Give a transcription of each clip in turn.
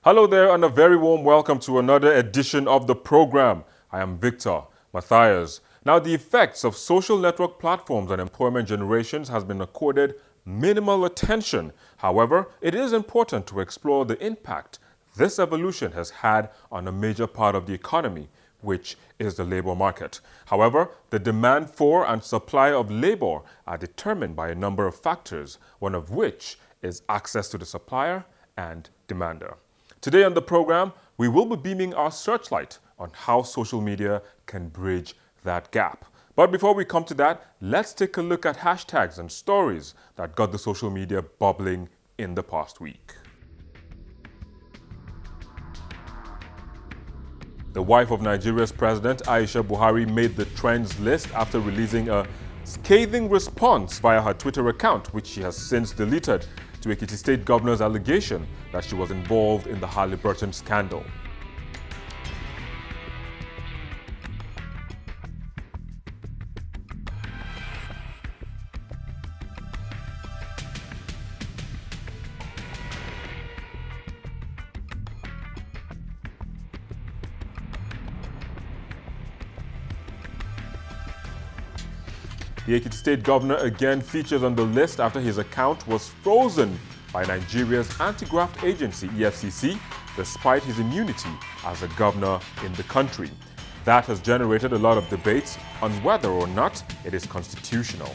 Hello there, and a very warm welcome to another edition of the program. I am Victor Matthias. Now, the effects of social network platforms on employment generations has been accorded minimal attention. However, it is important to explore the impact this evolution has had on a major part of the economy, which is the labor market. However, the demand for and supply of labor are determined by a number of factors, one of which is access to the supplier and demander. Today on the program, we will be beaming our searchlight on how social media can bridge that gap. But before we come to that, let's take a look at hashtags and stories that got the social media bubbling in the past week. The wife of Nigeria's president, Aisha Buhari, made the trends list after releasing a scathing response via her Twitter account, which she has since deleted, to Ekiti State Governor's allegation that she was involved in the Halliburton scandal. The Ekiti State Governor again features on the list after his account was frozen by Nigeria's anti-graft agency, EFCC, despite his immunity as a governor in the country. That has generated a lot of debates on whether or not it is constitutional.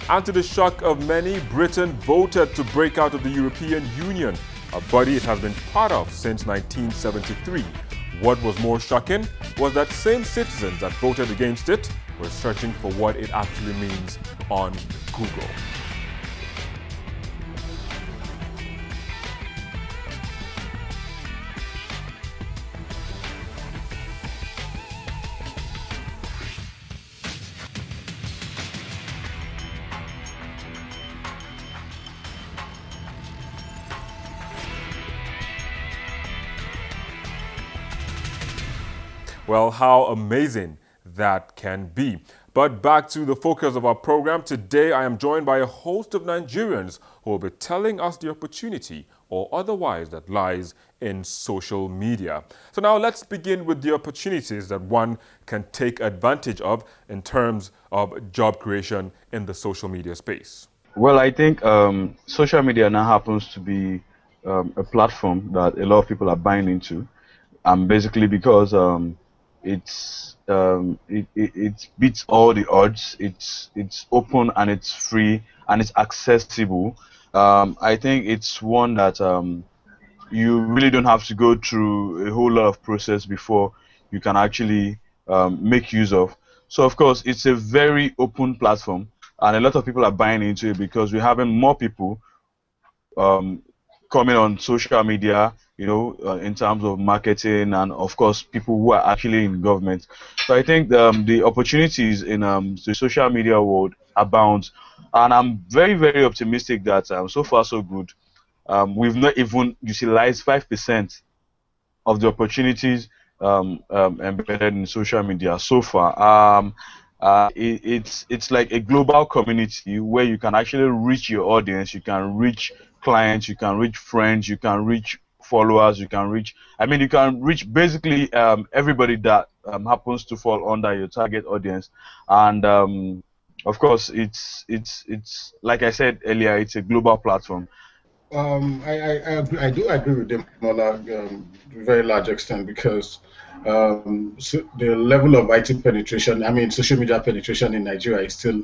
And to the shock of many, Britain voted to break out of the European Union, a body it has been part of since 1973. What was more shocking was that same citizens that voted against it were searching for what it actually means on Google. Well, how amazing that can be. But back to the focus of our program. Today, I am joined by a host of Nigerians who will be telling us the opportunity or otherwise that lies in social media. So now let's begin with the opportunities that one can take advantage of in terms of job creation in the social media space. Well, I think social media now happens to be a platform that a lot of people are buying into, basically because it beats all the odds. It's open and it's free and it's accessible. I think it's one that you really don't have to go through a whole lot of process before you can actually make use of. So of course it's a very open platform, and a lot of people are buying into it because we're having more people coming on social media, in terms of marketing, and of course people who are actually in government. So I think the opportunities in the social media world abound, and I'm very, very optimistic that so far so good. We've not even utilized 5% of the opportunities embedded in social media so far. It's like a global community where you can actually reach your audience, you can reach clients, you can reach friends, you can reach followers, you can reach, you can reach basically everybody that happens to fall under your target audience. And of course, it's like I said earlier, it's a global platform. I do agree with them on a very large extent because so the level of IT penetration, social media penetration in Nigeria is still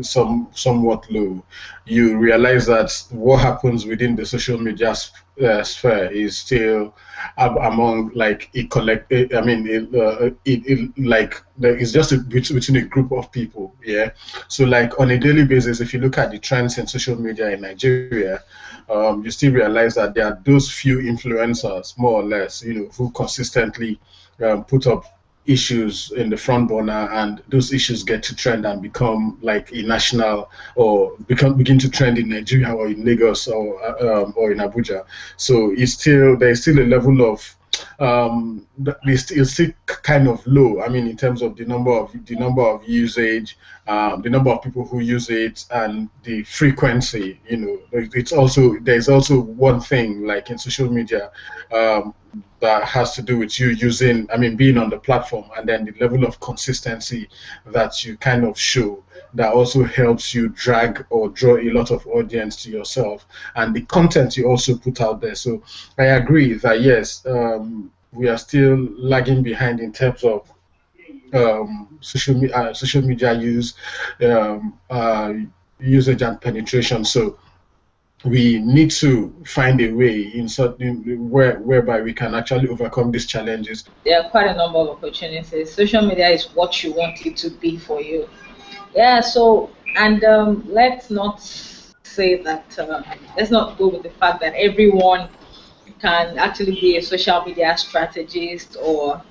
somewhat low. You realize that what happens within the social media sphere is still among like it collect. It's just between a group of people. Yeah. So like on a daily basis, if you look at the trends in social media in Nigeria, you still realize that there are those few influencers, more or less, who consistently put up issues in the front burner, and those issues get to trend and become like a national, or begin to trend in Nigeria or in Lagos or in Abuja. So there's still a level of it's still kind of low. I mean, in terms of the number of usage, the number of people who use it, and the frequency. There's also one thing like in social media. That has to do with you using, I mean, being on the platform, and then the level of consistency that you kind of show that also helps you drag or draw a lot of audience to yourself, and the content you also put out there. So I agree that yes, we are still lagging behind in terms of social media use, usage and penetration. So we need to find a way in certain whereby we can actually overcome these challenges. There are quite a number of opportunities. Social media is what you want it to be for you. Yeah. So, and let's not say that. Let's not go with the fact that everyone can actually be a social media strategist, or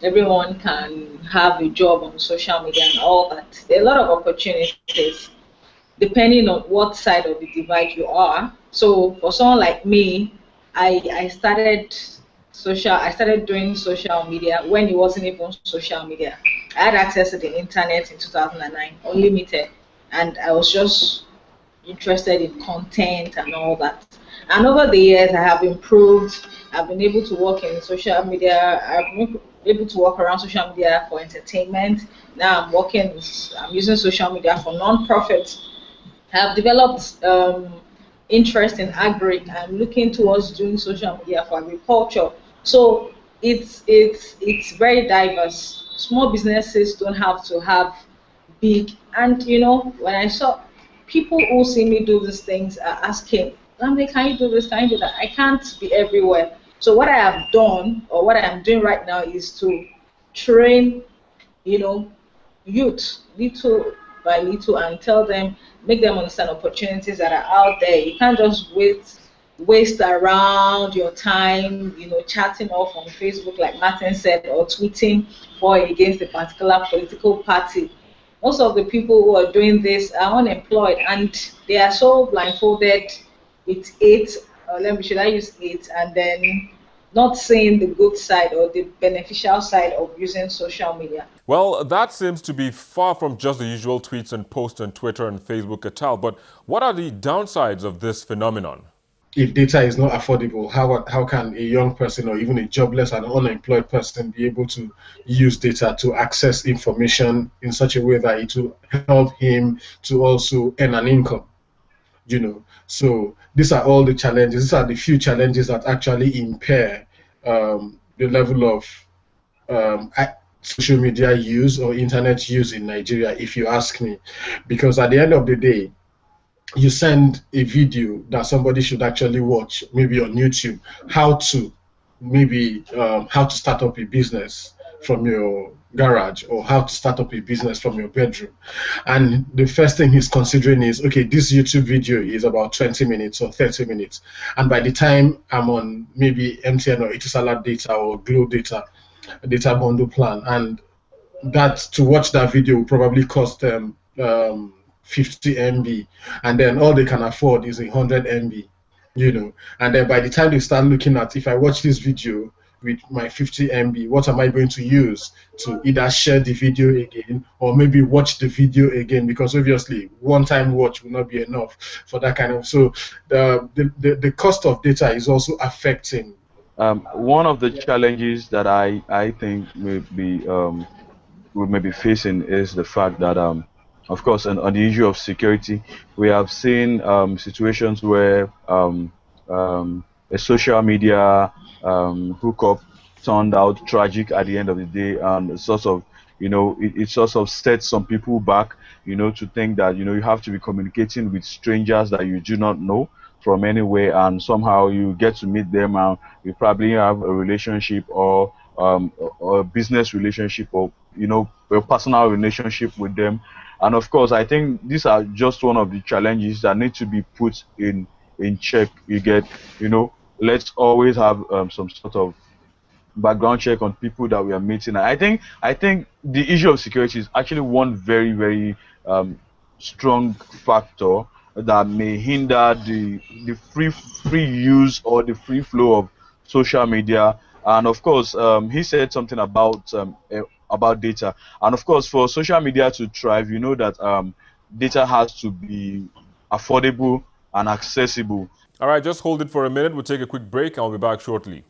everyone can have a job on social media and all that. There are a lot of opportunities depending on what side of the divide you are. So for someone like me, I started doing social media when it wasn't even social media. I had access to the internet in 2009, unlimited, and I was just interested in content and all that. And over the years, I have improved. I've been able to work in social media. I've been able to work around social media for entertainment. Now I'm using social media for non-profits. Have developed interest in agri. I'm looking towards doing social media for agriculture. So it's very diverse. Small businesses don't have to have big. And when I saw people who see me do these things are asking, Lambe, can you do this? Can you do that? I can't be everywhere. So what I have done, or what I am doing right now, is to train, youth little by little, and tell them, make them understand opportunities that are out there. You can't just waste around your time, chatting off on Facebook, like Martin said, or tweeting for or against a particular political party. Most of the people who are doing this are unemployed, and they are so blindfolded with it. Should I use it? And then not seeing the good side or the beneficial side of using social media. Well, that seems to be far from just the usual tweets and posts on Twitter and Facebook et al. But what are the downsides of this phenomenon? If data is not affordable, how can a young person or even a jobless and unemployed person be able to use data to access information in such a way that it will help him to also earn an income? So these are all the challenges. These are the few challenges that actually impair the level of social media use or internet use in Nigeria, if you ask me. Because at the end of the day, you send a video that somebody should actually watch, maybe on YouTube, how to start up a business from your garage, or how to start up a business from your bedroom. And the first thing he's considering is, okay, this YouTube video is about 20 minutes or 30 minutes. And by the time I'm on maybe MTN or Etisalat data or Glow data bundle plan, and that to watch that video will probably cost them 50 MB, and then all they can afford is 100 MB, and then by the time they start looking at, if I watch this video with my 50 MB, what am I going to use to either share the video again or maybe watch the video again? Because obviously one-time watch will not be enough for that kind of. So the cost of data is also affecting. One of the challenges that I think we may be facing is the fact that of course, on the issue of security, we have seen situations where a social media hookup turned out tragic at the end of the day, and it sort of sets some people back, to think that you have to be communicating with strangers that you do not know from anywhere, and somehow you get to meet them and you probably have a relationship or a business relationship, or a personal relationship with them. And of course, I think these are just one of the challenges that need to be put in check. Let's always have some sort of background check on people that we are meeting. I think the issue of security is actually one very, very strong factor that may hinder the free use or the free flow of social media And of course, he said something about data. And of course, for social media to thrive, you know that data has to be affordable and accessible. All right, just hold it for a minute. We'll take a quick break and I'll be back shortly.